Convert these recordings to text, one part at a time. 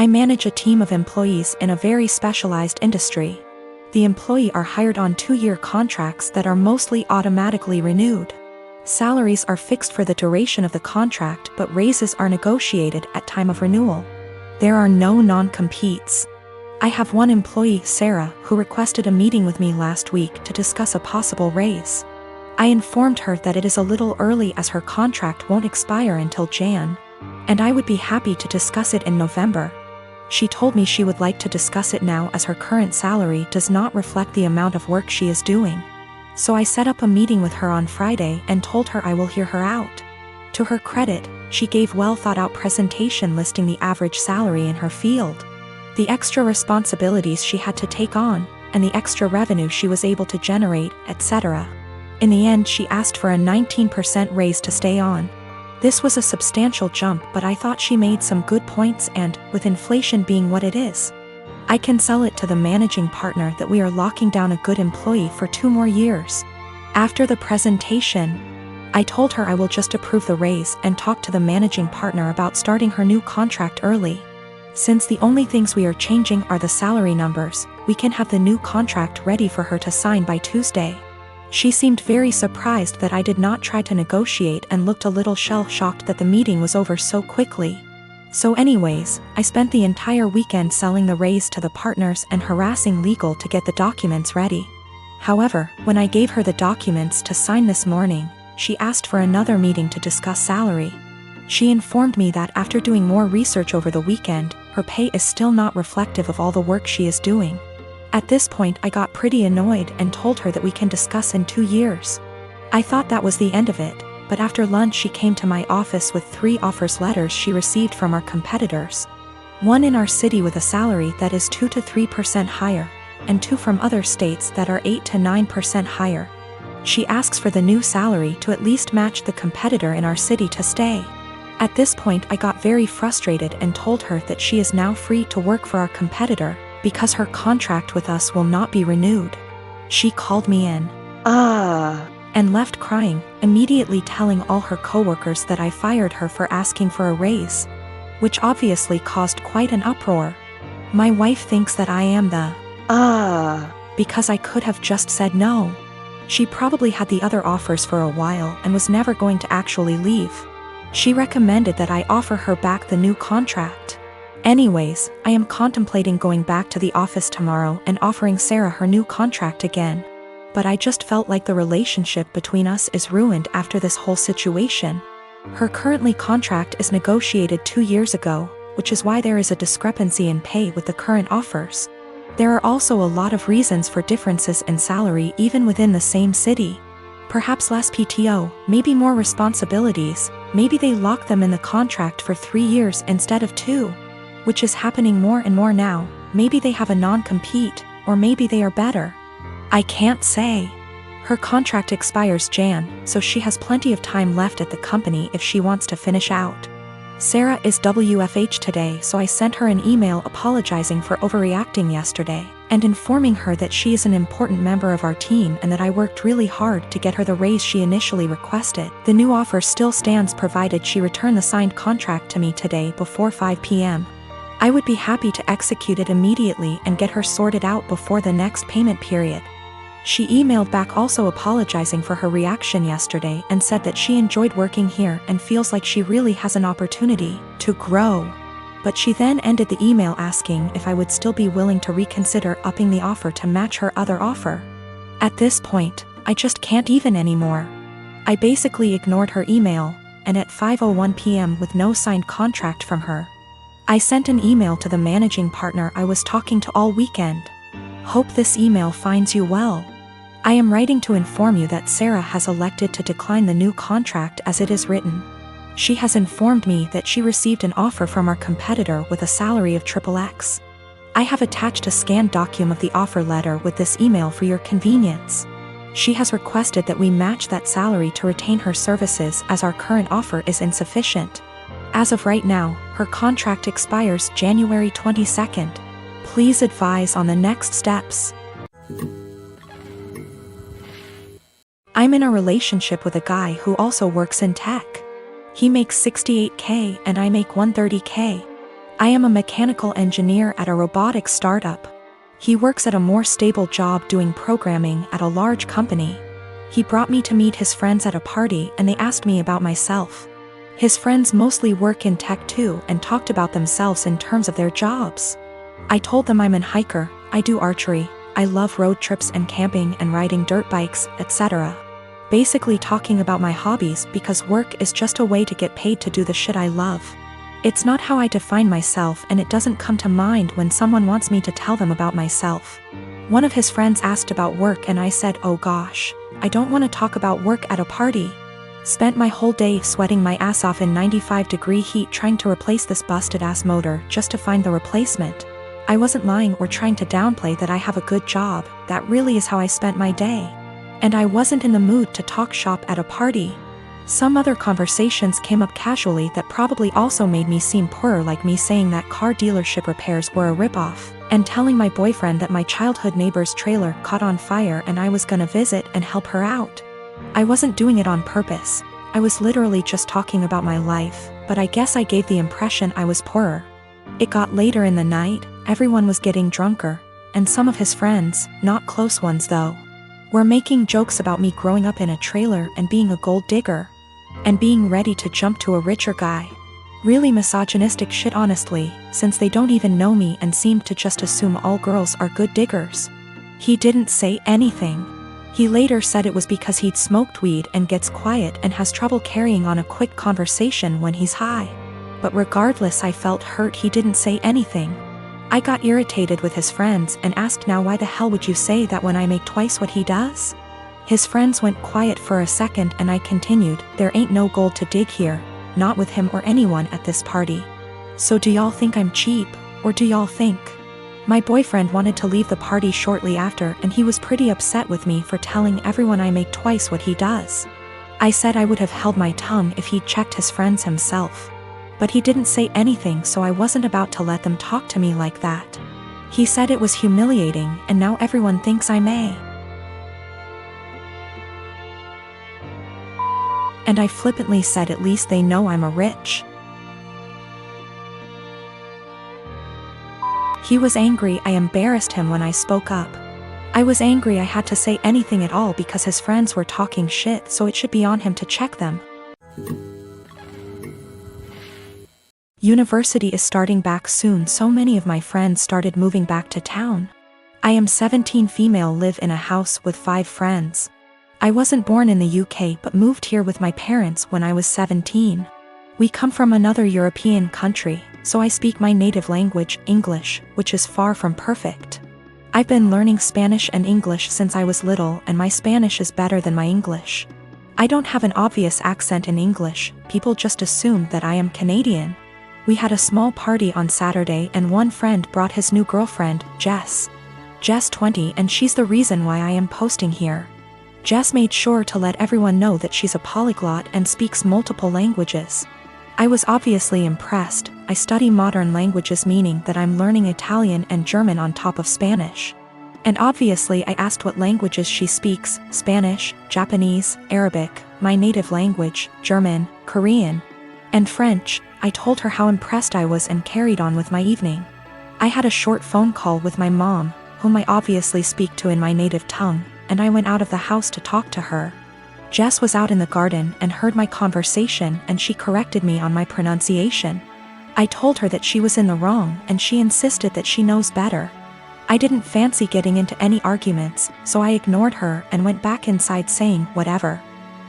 I manage a team of employees in a very specialized industry. The employees are hired on 2-year contracts that are mostly automatically renewed. Salaries are fixed for the duration of the contract, but raises are negotiated at time of renewal. There are no non-competes. I have one employee, Sarah, who requested a meeting with me last week to discuss a possible raise. I informed her that it is a little early as her contract won't expire until Jan, and I would be happy to discuss it in November. She told me she would like to discuss it now as her current salary does not reflect the amount of work she is doing. So I set up a meeting with her on Friday and told her I will hear her out. To her credit, she gave well thought out presentation listing the average salary in her field, the extra responsibilities she had to take on, and the extra revenue she was able to generate, etc. In the end, she asked for a 19% raise to stay on. This was a substantial jump, but I thought she made some good points and, with inflation being what it is, I can sell it to the managing partner that we are locking down a good employee for 2 more years. After the presentation, I told her I will just approve the raise and talk to the managing partner about starting her new contract early. Since the only things we are changing are the salary numbers, we can have the new contract ready for her to sign by Tuesday. She seemed very surprised that I did not try to negotiate and looked a little shell-shocked that the meeting was over so quickly. So anyways, I spent the entire weekend selling the raise to the partners and harassing legal to get the documents ready. However, when I gave her the documents to sign this morning, she asked for another meeting to discuss salary. She informed me that after doing more research over the weekend, her pay is still not reflective of all the work she is doing. At this point, I got pretty annoyed and told her that we can discuss in 2 years. I thought that was the end of it, but after lunch she came to my office with 3 offers letters she received from our competitors. One in our city with a salary that is 2 to 3% higher, and 2 from other states that are 8 to 9% higher. She asks for the new salary to at least match the competitor in our city to stay. At this point I got very frustrated and told her that she is now free to work for our competitor, because her contract with us will not be renewed. She called me in and left crying, immediately telling all her coworkers that I fired her for asking for a raise, which obviously caused quite an uproar. My wife thinks that I am the because I could have just said no. She probably had the other offers for a while and was never going to actually leave. She recommended that I offer her back the new contract. Anyways, I am contemplating going back to the office tomorrow and offering Sarah her new contract again. But I just felt like the relationship between us is ruined after this whole situation. Her currently contract is negotiated 2 years ago, which is why there is a discrepancy in pay with the current offers. There are also a lot of reasons for differences in salary even within the same city. Perhaps less PTO, maybe more responsibilities, maybe they lock them in the contract for 3 years instead of 2. Which is happening more and more now. Maybe they have a non-compete, or maybe they are better. I can't say. Her contract expires Jan, so she has plenty of time left at the company if she wants to finish out. Sarah is WFH today, so I sent her an email apologizing for overreacting yesterday, and informing her that she is an important member of our team and that I worked really hard to get her the raise she initially requested. The new offer still stands provided she return the signed contract to me today before 5 p.m. I would be happy to execute it immediately and get her sorted out before the next payment period. She emailed back also apologizing for her reaction yesterday and said that she enjoyed working here and feels like she really has an opportunity to grow. But she then ended the email asking if I would still be willing to reconsider upping the offer to match her other offer. At this point, I just can't even anymore. I basically ignored her email, and at 5:01 p.m. with no signed contract from her, I sent an email to the managing partner I was talking to all weekend. Hope this email finds you well. I am writing to inform you that Sarah has elected to decline the new contract as it is written. She has informed me that she received an offer from our competitor with a salary of XXX. I have attached a scanned document of the offer letter with this email for your convenience. She has requested that we match that salary to retain her services as our current offer is insufficient. As of right now, her contract expires January 22nd. Please advise on the next steps. I'm in a relationship with a guy who also works in tech. He makes $68K and I make $130K. I am a mechanical engineer at a robotics startup. He works at a more stable job doing programming at a large company. He brought me to meet his friends at a party and they asked me about myself. His friends mostly work in tech too and talked about themselves in terms of their jobs. I told them I'm an hiker, I do archery, I love road trips and camping and riding dirt bikes, etc. Basically talking about my hobbies because work is just a way to get paid to do the shit I love. It's not how I define myself and it doesn't come to mind when someone wants me to tell them about myself. One of his friends asked about work and I said, oh gosh, I don't want to talk about work at a party. Spent my whole day sweating my ass off in 95-degree heat trying to replace this busted ass motor just to find the replacement. I wasn't lying or trying to downplay that I have a good job, that really is how I spent my day. And I wasn't in the mood to talk shop at a party. Some other conversations came up casually that probably also made me seem poorer, like me saying that car dealership repairs were a ripoff, and telling my boyfriend that my childhood neighbor's trailer caught on fire and I was gonna visit and help her out. I wasn't doing it on purpose, I was literally just talking about my life, but I guess I gave the impression I was poorer. It got later in the night, everyone was getting drunker, and some of his friends, not close ones though, were making jokes about me growing up in a trailer and being a gold digger, and being ready to jump to a richer guy. Really misogynistic shit honestly, since they don't even know me and seemed to just assume all girls are good diggers. He didn't say anything. He later said it was because he'd smoked weed and gets quiet and has trouble carrying on a quick conversation when he's high. But regardless, I felt hurt he didn't say anything. I got irritated with his friends and asked, now why the hell would you say that when I make twice what he does? His friends went quiet for a second and I continued, there ain't no gold to dig here, not with him or anyone at this party. So do y'all think I'm cheap, or do y'all think? My boyfriend wanted to leave the party shortly after and he was pretty upset with me for telling everyone I make twice what he does. I said I would have held my tongue if he'd checked his friends himself. But he didn't say anything, so I wasn't about to let them talk to me like that. He said it was humiliating and now everyone thinks I may. And I flippantly said at least they know I'm a rich. He was angry. I embarrassed him when I spoke up. I was angry I had to say anything at all because his friends were talking shit, so it should be on him to check them. University is starting back soon, so many of my friends started moving back to town. I am 17, female, live in a house with 5 friends. I wasn't born in the UK but moved here with my parents when I was 17. We come from another European country, so I speak my native language, English, which is far from perfect. I've been learning Spanish and English since I was little and my Spanish is better than my English. I don't have an obvious accent in English, people just assume that I am Canadian. We had a small party on Saturday and one friend brought his new girlfriend, Jess. Jess 20, and she's the reason why I am posting here. Jess made sure to let everyone know that she's a polyglot and speaks multiple languages. I was obviously impressed. I study modern languages, meaning that I'm learning Italian and German on top of Spanish. And obviously I asked what languages she speaks: Spanish, Japanese, Arabic, my native language, German, Korean, and French. I told her how impressed I was and carried on with my evening. I had a short phone call with my mom, whom I obviously speak to in my native tongue, and I went out of the house to talk to her. Jess was out in the garden and heard my conversation and she corrected me on my pronunciation. I told her that she was in the wrong and she insisted that she knows better. I didn't fancy getting into any arguments, so I ignored her and went back inside saying, whatever.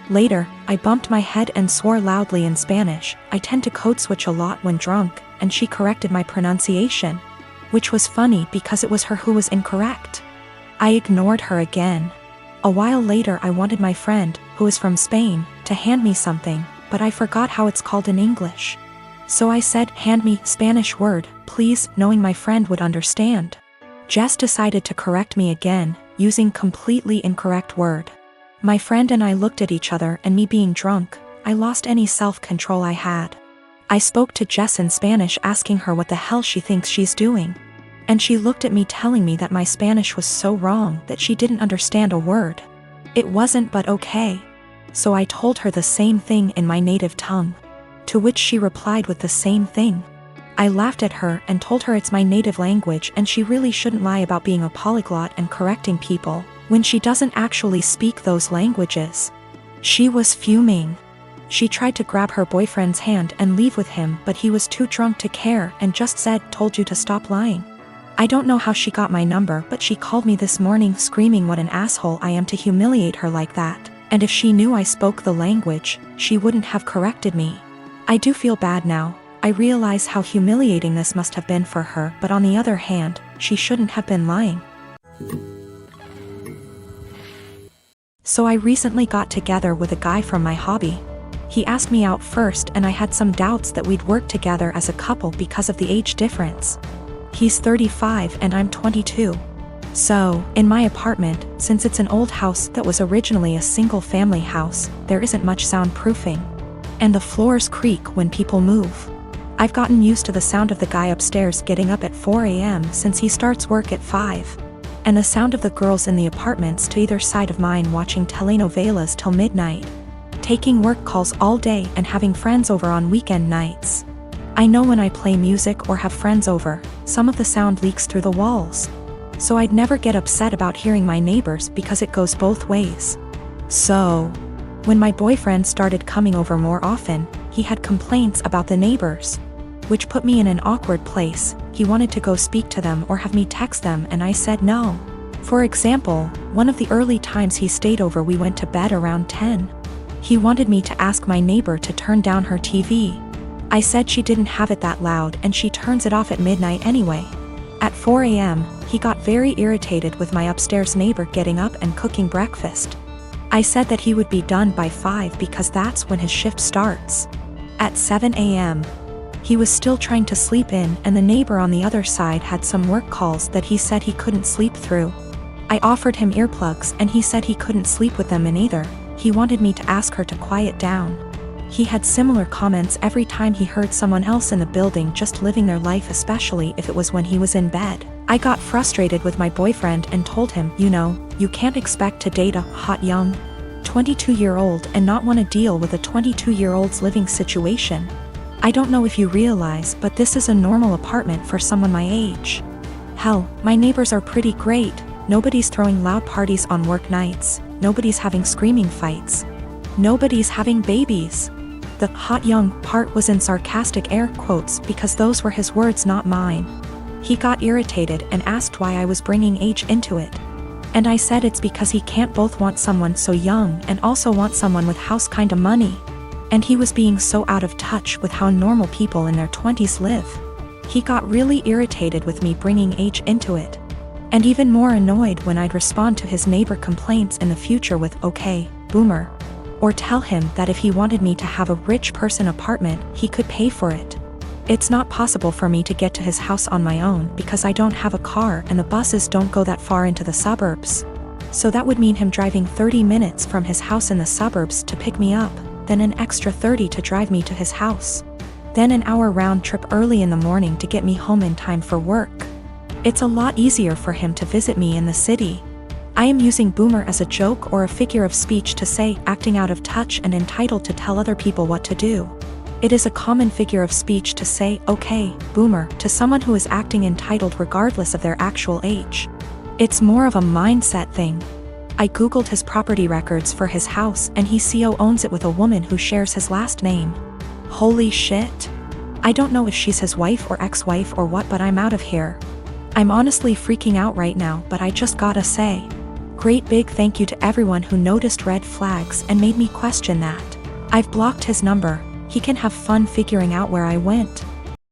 Later, I bumped my head and swore loudly in Spanish. I tend to code switch a lot when drunk, and she corrected my pronunciation, which was funny because it was her who was incorrect. I ignored her again. A while later I wanted my friend, who is from Spain, to hand me something, but I forgot how it's called in English. So I said, hand me Spanish word, please, knowing my friend would understand. Jess decided to correct me again, using completely incorrect word. My friend and I looked at each other, and me being drunk, I lost any self-control I had. I spoke to Jess in Spanish asking her what the hell she thinks she's doing. And she looked at me telling me that my Spanish was so wrong that she didn't understand a word. It wasn't, but okay. So I told her the same thing in my native tongue. To which she replied with the same thing. I laughed at her and told her it's my native language and she really shouldn't lie about being a polyglot and correcting people when she doesn't actually speak those languages. She was fuming. She tried to grab her boyfriend's hand and leave with him, but he was too drunk to care and just said, "Told you to stop lying." I don't know how she got my number, but she called me this morning screaming what an asshole I am to humiliate her like that, and if she knew I spoke the language, she wouldn't have corrected me. I do feel bad now. I realize how humiliating this must have been for her, but on the other hand, she shouldn't have been lying. So I recently got together with a guy from my hobby. He asked me out first and I had some doubts that we'd work together as a couple because of the age difference. He's 35 and I'm 22. So, in my apartment, since it's an old house that was originally a single-family house, there isn't much soundproofing. And the floors creak when people move. I've gotten used to the sound of the guy upstairs getting up at 4 a.m. since he starts work at 5. And the sound of the girls in the apartments to either side of mine watching telenovelas till midnight, taking work calls all day and having friends over on weekend nights. I know when I play music or have friends over, some of the sound leaks through the walls. So I'd never get upset about hearing my neighbors because it goes both ways. So, when my boyfriend started coming over more often, he had complaints about the neighbors, which put me in an awkward place. He wanted to go speak to them or have me text them and I said no. For example, one of the early times he stayed over we went to bed around 10. He wanted me to ask my neighbor to turn down her TV. I said she didn't have it that loud and she turns it off at midnight anyway. At 4 a.m., he got very irritated with my upstairs neighbor getting up and cooking breakfast. I said that he would be done by 5 because that's when his shift starts. At 7 a.m., he was still trying to sleep in and the neighbor on the other side had some work calls that he said he couldn't sleep through. I offered him earplugs and he said he couldn't sleep with them in either. He wanted me to ask her to quiet down. He had similar comments every time he heard someone else in the building just living their life, especially if it was when he was in bed. I got frustrated with my boyfriend and told him, you can't expect to date a hot young 22-year-old and not want to deal with a 22-year-old's living situation. I don't know if you realize, but this is a normal apartment for someone my age. Hell, my neighbors are pretty great. Nobody's throwing loud parties on work nights. Nobody's having screaming fights. Nobody's having babies. The hot young part was in sarcastic air quotes because those were his words, not mine. He got irritated and asked why I was bringing age into it. And I said it's because he can't both want someone so young and also want someone with house kinda money. And he was being so out of touch with how normal people in their 20s live. He got really irritated with me bringing age into it. And even more annoyed when I'd respond to his neighbor complaints in the future with, "Okay, boomer." Or tell him that if he wanted me to have a rich person apartment, he could pay for it. It's not possible for me to get to his house on my own because I don't have a car and the buses don't go that far into the suburbs. So that would mean him driving 30 minutes from his house in the suburbs to pick me up, then an extra 30 to drive me to his house. Then an hour round trip early in the morning to get me home in time for work. It's a lot easier for him to visit me in the city. I am using boomer as a joke or a figure of speech to say acting out of touch and entitled to tell other people what to do. It is a common figure of speech to say, "Okay, boomer," to someone who is acting entitled regardless of their actual age. It's more of a mindset thing. I googled his property records for his house and he co-owns it with a woman who shares his last name. Holy shit. I don't know if she's his wife or ex-wife or what, but I'm out of here. I'm honestly freaking out right now, but I just gotta say, great big thank you to everyone who noticed red flags and made me question that. I've blocked his number. He can have fun figuring out where I went.